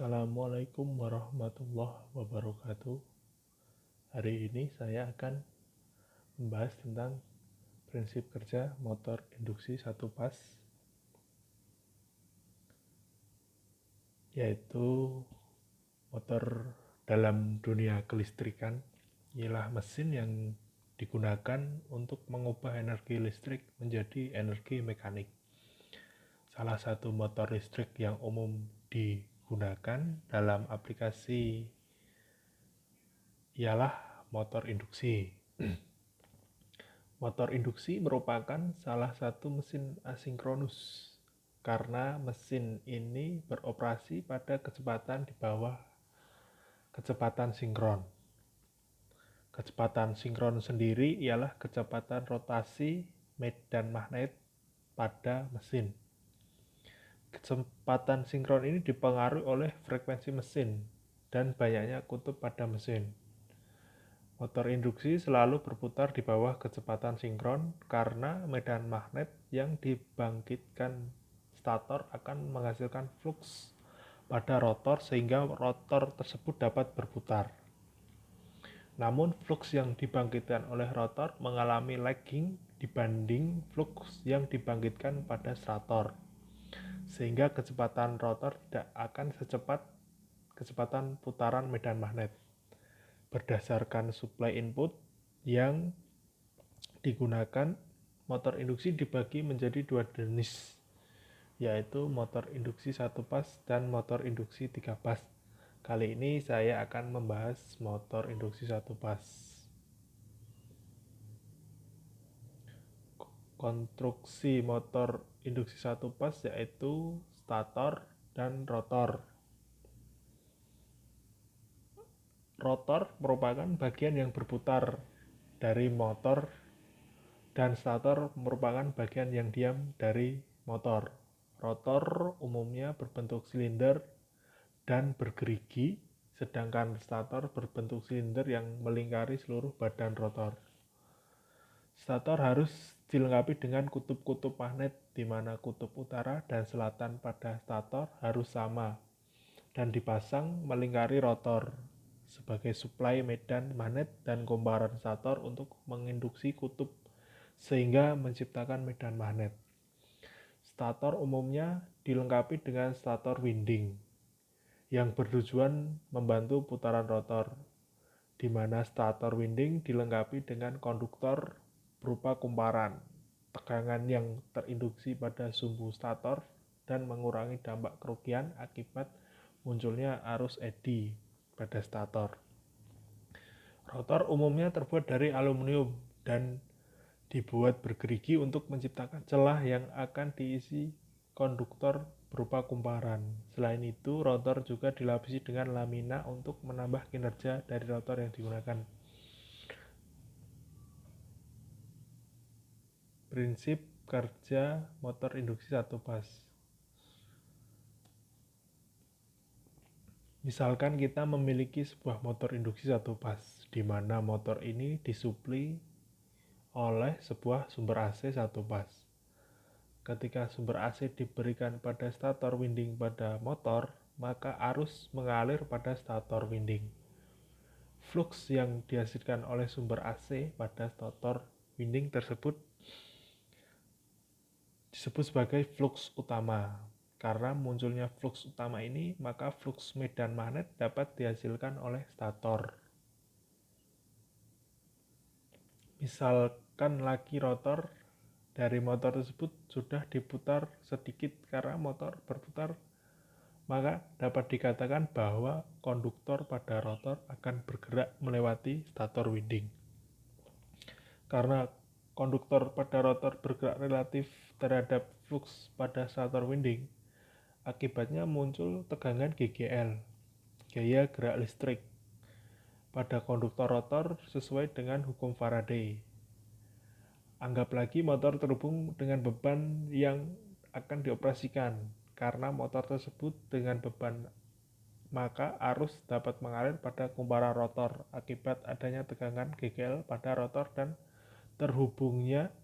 Assalamualaikum warahmatullahi wabarakatuh. Hari ini saya akan membahas tentang prinsip kerja motor induksi satu pas, yaitu motor dalam dunia kelistrikan ialah mesin yang digunakan untuk mengubah energi listrik menjadi energi mekanik. Salah satu motor listrik yang umum digunakan dalam aplikasi ialah motor induksi. Motor induksi merupakan salah satu mesin asinkronus karena mesin ini beroperasi pada kecepatan di bawah kecepatan sinkron. Kecepatan sinkron sendiri ialah kecepatan rotasi medan magnet pada mesin. Kecepatan sinkron ini dipengaruhi oleh frekuensi mesin dan banyaknya kutub pada mesin. Motor induksi selalu berputar di bawah kecepatan sinkron karena medan magnet yang dibangkitkan stator akan menghasilkan flux pada rotor sehingga rotor tersebut dapat berputar. Namun flux yang dibangkitkan oleh rotor mengalami lagging dibanding flux yang dibangkitkan pada stator, sehingga kecepatan rotor tidak akan secepat kecepatan putaran medan magnet. Berdasarkan supply input yang digunakan, motor induksi dibagi menjadi dua jenis, yaitu motor induksi satu pas dan motor induksi tiga pas. Kali ini saya akan membahas motor induksi satu pas. Konstruksi motor induksi satu pas yaitu stator dan rotor. Rotor merupakan bagian yang berputar dari motor dan stator merupakan bagian yang diam dari motor. Rotor umumnya berbentuk silinder dan bergerigi, sedangkan stator berbentuk silinder yang melingkari seluruh badan rotor. Stator harus dilengkapi dengan kutub-kutub magnet, di mana kutub utara dan selatan pada stator harus sama dan dipasang melingkari rotor sebagai suplai medan magnet dan kumparan stator untuk menginduksi kutub sehingga menciptakan medan magnet. Stator umumnya dilengkapi dengan stator winding yang bertujuan membantu putaran rotor, di mana stator winding dilengkapi dengan konduktor berupa kumparan, tegangan yang terinduksi pada sumbu stator dan mengurangi dampak kerugian akibat munculnya arus eddy pada stator. Rotor umumnya terbuat dari aluminium dan dibuat bergerigi untuk menciptakan celah yang akan diisi konduktor berupa kumparan. Selain itu, rotor juga dilapisi dengan lamina untuk menambah kinerja dari rotor yang digunakan. Prinsip kerja motor induksi satu pas. Misalkan kita memiliki sebuah motor induksi satu pas, di mana motor ini disuplai oleh sebuah sumber AC satu pas. Ketika sumber AC diberikan pada stator winding pada motor, maka arus mengalir pada stator winding. Flux yang dihasilkan oleh sumber AC pada stator winding tersebut disebut sebagai flux utama. Karena munculnya flux utama ini, maka flux medan magnet dapat dihasilkan oleh stator. Misalkan lagi rotor dari motor tersebut sudah diputar sedikit karena motor berputar, maka dapat dikatakan bahwa konduktor pada rotor akan bergerak melewati stator winding. Karena konduktor pada rotor bergerak relatif terhadap flux pada stator winding, akibatnya muncul tegangan GGL, gaya gerak listrik, pada konduktor rotor sesuai dengan hukum Faraday. Anggap lagi motor terhubung dengan beban yang akan dioperasikan. Karena motor tersebut dengan beban, maka arus dapat mengalir pada kumparan rotor akibat adanya tegangan GGL pada rotor dan terhubungnya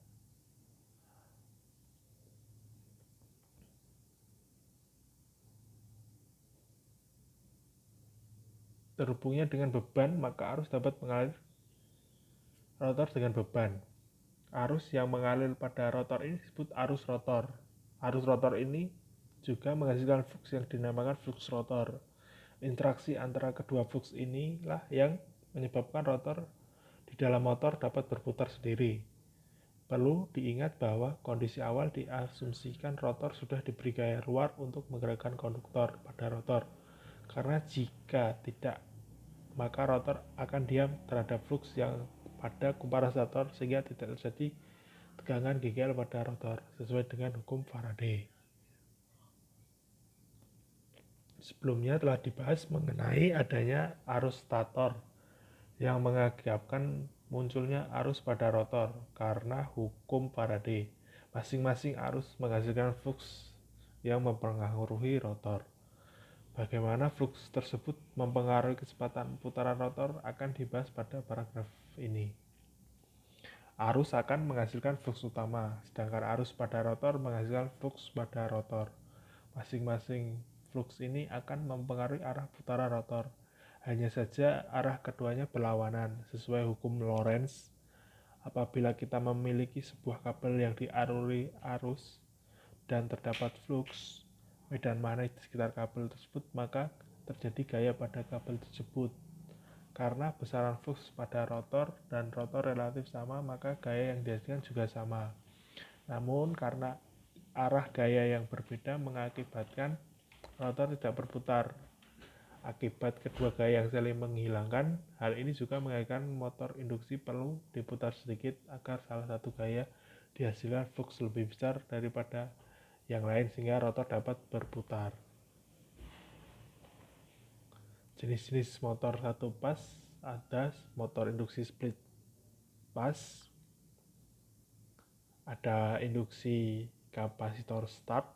terhubungnya dengan beban, maka arus dapat mengalir rotor dengan beban. Arus yang mengalir pada rotor ini disebut arus rotor. Arus rotor ini juga menghasilkan flux yang dinamakan flux rotor. Interaksi antara kedua flux inilah yang menyebabkan rotor di dalam motor dapat berputar sendiri. Perlu diingat bahwa kondisi awal diasumsikan rotor sudah diberi gaya luar untuk menggerakkan konduktor pada rotor. Karena jika tidak, maka rotor akan diam terhadap flux yang pada kompensator sehingga tidak terjadi tegangan GGL pada rotor sesuai dengan hukum Faraday. Sebelumnya telah dibahas mengenai adanya arus stator yang mengakibatkan munculnya arus pada rotor karena hukum Faraday. Masing-masing arus menghasilkan flux yang mempengaruhi rotor. Bagaimana flux tersebut mempengaruhi kecepatan putaran rotor akan dibahas pada paragraf ini. Arus akan menghasilkan flux utama, sedangkan arus pada rotor menghasilkan flux pada rotor. Masing-masing flux ini akan mempengaruhi arah putaran rotor. Hanya saja arah keduanya berlawanan sesuai hukum Lorentz. Apabila kita memiliki sebuah kabel yang diarungi arus dan terdapat flux medan magnet di sekitar kabel tersebut, maka terjadi gaya pada kabel tersebut. Karena besaran flux pada rotor dan rotor relatif sama, maka gaya yang dihasilkan juga sama. Namun karena arah gaya yang berbeda mengakibatkan rotor tidak berputar. Akibat kedua gaya yang saling menghilangkan, hal ini juga mengakibatkan motor induksi perlu diputar sedikit agar salah satu gaya dihasilkan flux lebih besar daripada yang lain sehingga rotor dapat berputar. Jenis-jenis motor satu pas ada motor induksi split pas, ada induksi kapasitor start,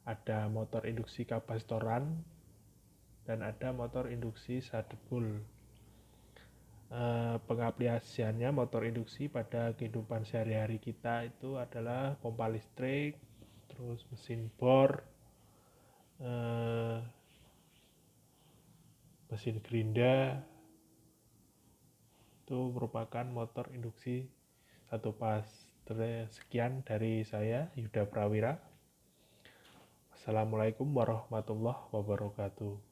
ada motor induksi kapasitor run, dan ada motor induksi shaded bull. Pengaplikasiannya motor induksi pada kehidupan sehari-hari kita itu adalah pompa listrik, terus mesin bor, mesin gerinda, itu merupakan motor induksi satu pas. Sekian dari saya, Yuda Prawira. Assalamualaikum warahmatullahi wabarakatuh.